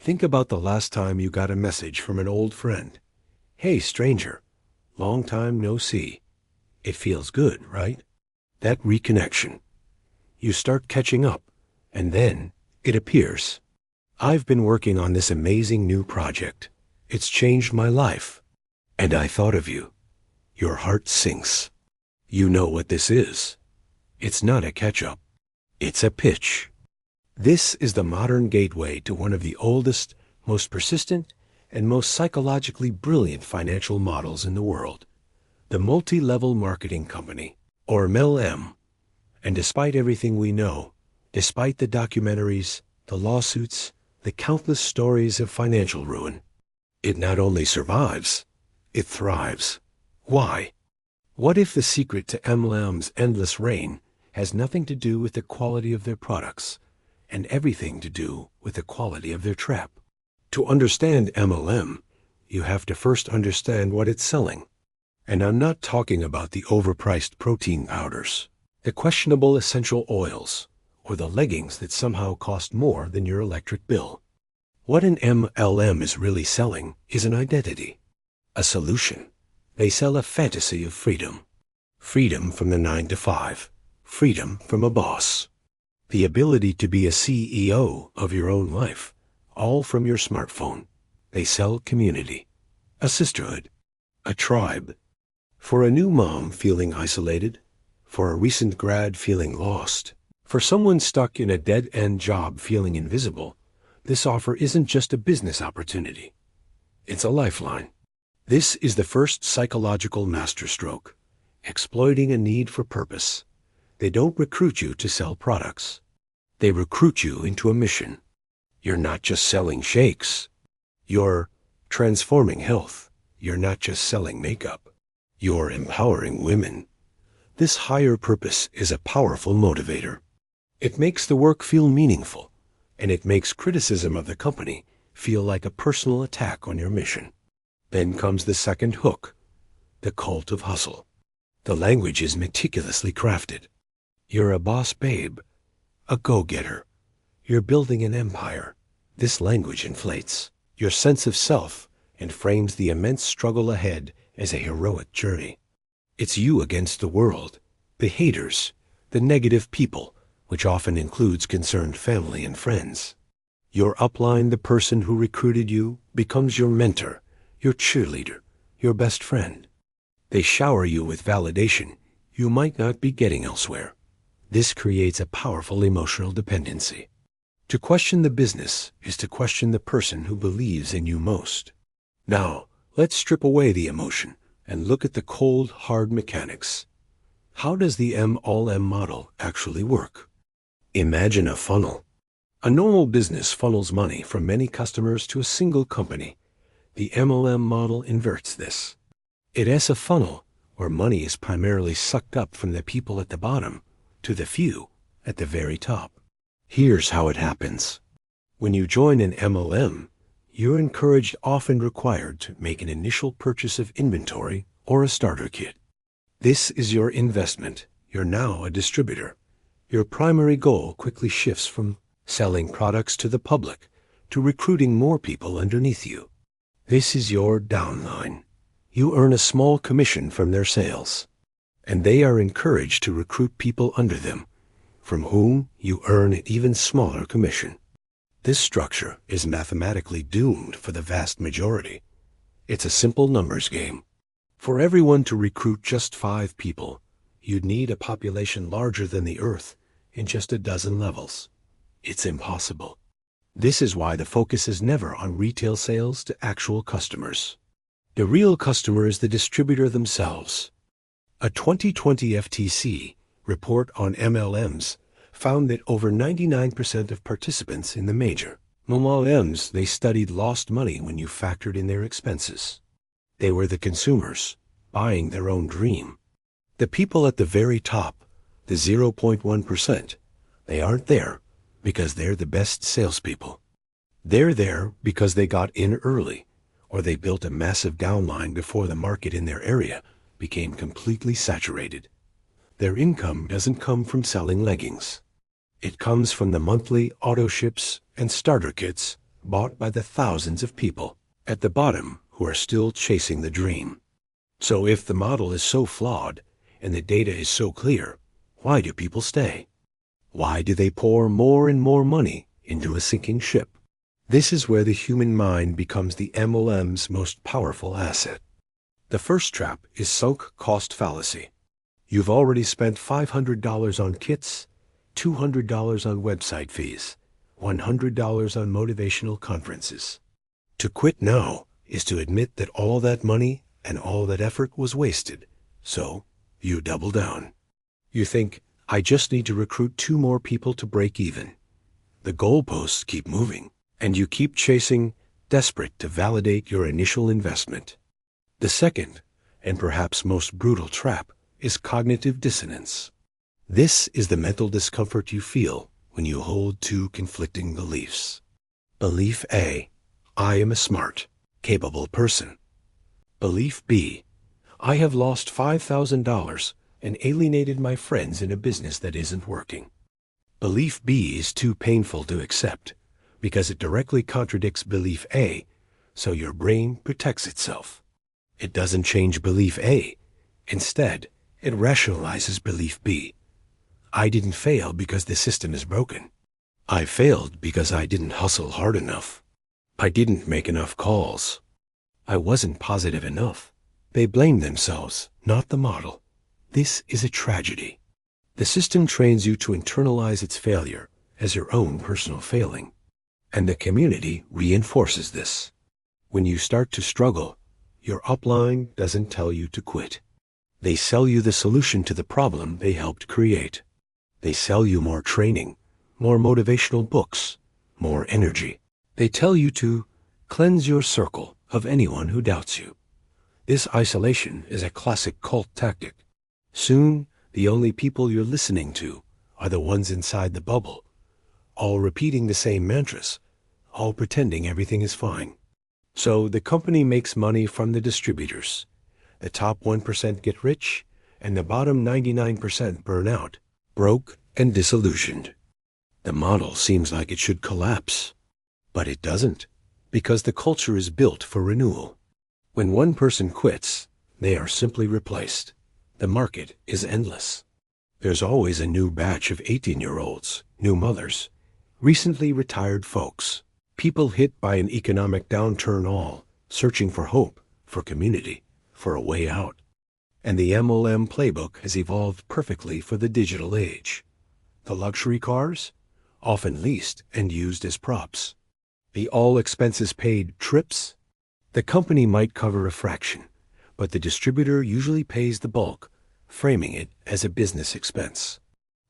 Think about the last time you got a message from an old friend. Hey, stranger, long time no see. It feels good, right? That reconnection. You start catching up, and then it appears. I've been working on this amazing new project. It's changed my life. And I thought of you. Your heart sinks. You know what this is. It's not a catch-up. It's a pitch. This is the modern gateway to one of the oldest, most persistent, and most psychologically brilliant financial models in the world. The multi-level marketing company, or MLM. And despite everything we know, despite the documentaries, the lawsuits, the countless stories of financial ruin, it not only survives, it thrives. Why? What if the secret to MLM's endless reign has nothing to do with the quality of their products, and everything to do with the quality of their trap? To understand MLM, you have to first understand what it's selling. And I'm not talking about the overpriced protein powders, the questionable essential oils, or the leggings that somehow cost more than your electric bill. What an MLM is really selling is an identity, a solution. They sell a fantasy of freedom. Freedom from the 9 to 5. Freedom from a boss. The ability to be a CEO of your own life, all from your smartphone. They sell community, a sisterhood, a tribe. For a new mom feeling isolated, for a recent grad feeling lost, for someone stuck in a dead-end job feeling invisible, this offer isn't just a business opportunity. It's a lifeline. This is the first psychological masterstroke, exploiting a need for purpose. They don't recruit you to sell products. They recruit you into a mission. You're not just selling shakes. You're transforming health. You're not just selling makeup. You're empowering women. This higher purpose is a powerful motivator. It makes the work feel meaningful, and it makes criticism of the company feel like a personal attack on your mission. Then comes the second hook, the cult of hustle. The language is meticulously crafted. You're a boss babe, a go-getter. You're building an empire. This language inflates your sense of self and frames the immense struggle ahead as a heroic journey. It's you against the world, the haters, the negative people, which often includes concerned family and friends. Your upline, the person who recruited you, becomes your mentor, your cheerleader, your best friend. They shower you with validation you might not be getting elsewhere. This creates a powerful emotional dependency. To question the business is to question the person who believes in you most. Now, let's strip away the emotion and look at the cold, hard mechanics. How does the MLM model actually work? Imagine a funnel. A normal business funnels money from many customers to a single company. The MLM model inverts this. It is a funnel where money is primarily sucked up from the people at the bottom to the few at the very top. Here's how it happens. When you join an MLM, you're encouraged, often required, to make an initial purchase of inventory or a starter kit. This is your investment. You're now a distributor. Your primary goal quickly shifts from selling products to the public to recruiting more people underneath you. This is your downline. You earn a small commission from their sales, and they are encouraged to recruit people under them, from whom you earn an even smaller commission. This structure is mathematically doomed for the vast majority. It's a simple numbers game. For everyone to recruit just 5 people, you'd need a population larger than the Earth in just a dozen levels. It's impossible. This is why the focus is never on retail sales to actual customers. The real customer is the distributor themselves. A 2020 FTC report on MLMs found that over 99% of participants in the major MLMs they studied lost money when you factored in their expenses. They were the consumers, buying their own dream. The people at the very top, the 0.1%, they aren't there because they're the best salespeople. They're there because they got in early, or they built a massive downline before the market in their area became completely saturated. Their income doesn't come from selling leggings. It comes from the monthly auto ships and starter kits bought by the thousands of people at the bottom who are still chasing the dream. So if the model is so flawed and the data is so clear, why do people stay? Why do they pour more and more money into a sinking ship? This is where the human mind becomes the MLM's most powerful asset. The first trap is sunk cost fallacy. You've already spent $500 on kits, $200 on website fees, $100 on motivational conferences. To quit now is to admit that all that money and all that effort was wasted. So you double down. You think, I just need to recruit 2 more people to break even. The goalposts keep moving, and you keep chasing, desperate to validate your initial investment. The second, and perhaps most brutal trap, is cognitive dissonance. This is the mental discomfort you feel when you hold 2 conflicting beliefs. Belief A, I am a smart, capable person. Belief B, I have lost $5,000 and alienated my friends in a business that isn't working. Belief B is too painful to accept because it directly contradicts belief A, so your brain protects itself. It doesn't change belief A. Instead, it rationalizes belief B. I didn't fail because the system is broken. I failed because I didn't hustle hard enough. I didn't make enough calls. I wasn't positive enough. They blame themselves, not the model. This is a tragedy. The system trains you to internalize its failure as your own personal failing. And the community reinforces this. When you start to struggle, your upline doesn't tell you to quit. They sell you the solution to the problem they helped create. They sell you more training, more motivational books, more energy. They tell you to cleanse your circle of anyone who doubts you. This isolation is a classic cult tactic. Soon, the only people you're listening to are the ones inside the bubble, all repeating the same mantras, all pretending everything is fine. So the company makes money from the distributors. The top 1% get rich, and the bottom 99% burn out, broke and disillusioned. The model seems like it should collapse, but it doesn't, because the culture is built for renewal. When one person quits, they are simply replaced. The market is endless. There's always a new batch of 18-year-olds, new mothers, recently retired folks, people hit by an economic downturn, all searching for hope, for community, for a way out. And the MLM playbook has evolved perfectly for the digital age. The luxury cars, often leased and used as props. The all-expenses-paid trips. The company might cover a fraction, but the distributor usually pays the bulk, framing it as a business expense.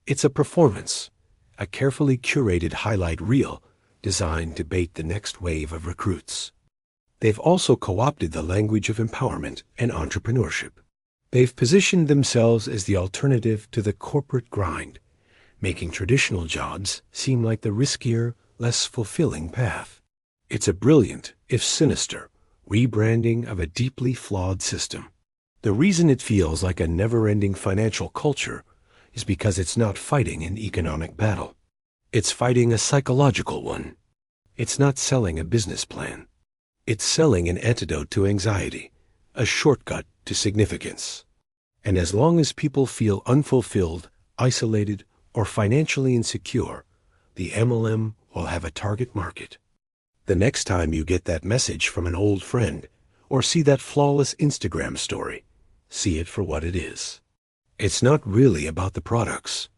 It's a performance, a carefully curated highlight reel designed to bait the next wave of recruits. They've also co-opted the language of empowerment and entrepreneurship. They've positioned themselves as the alternative to the corporate grind, making traditional jobs seem like the riskier, less fulfilling path. It's a brilliant, if sinister, rebranding of a deeply flawed system. The reason it feels like a never-ending financial culture is because it's not fighting an economic battle. It's fighting a psychological one. It's not selling a business plan. It's selling an antidote to anxiety, a shortcut to significance. And as long as people feel unfulfilled, isolated, or financially insecure, the MLM will have a target market. The next time you get that message from an old friend or see that flawless Instagram story, see it for what it is. It's not really about the products.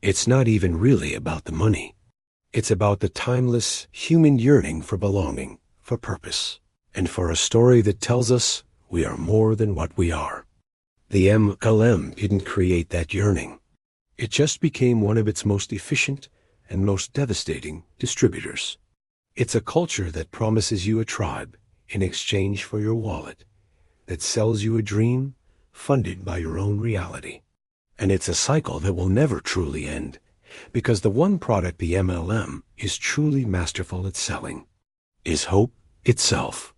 It's not even really about the money. It's about the timeless human yearning for belonging, for purpose, and for a story that tells us we are more than what we are. The MLM didn't create that yearning. It just became one of its most efficient and most devastating distributors. It's a culture that promises you a tribe in exchange for your wallet, that sells you a dream funded by your own reality. And it's a cycle that will never truly end, because the one product the MLM is truly masterful at selling is hope itself.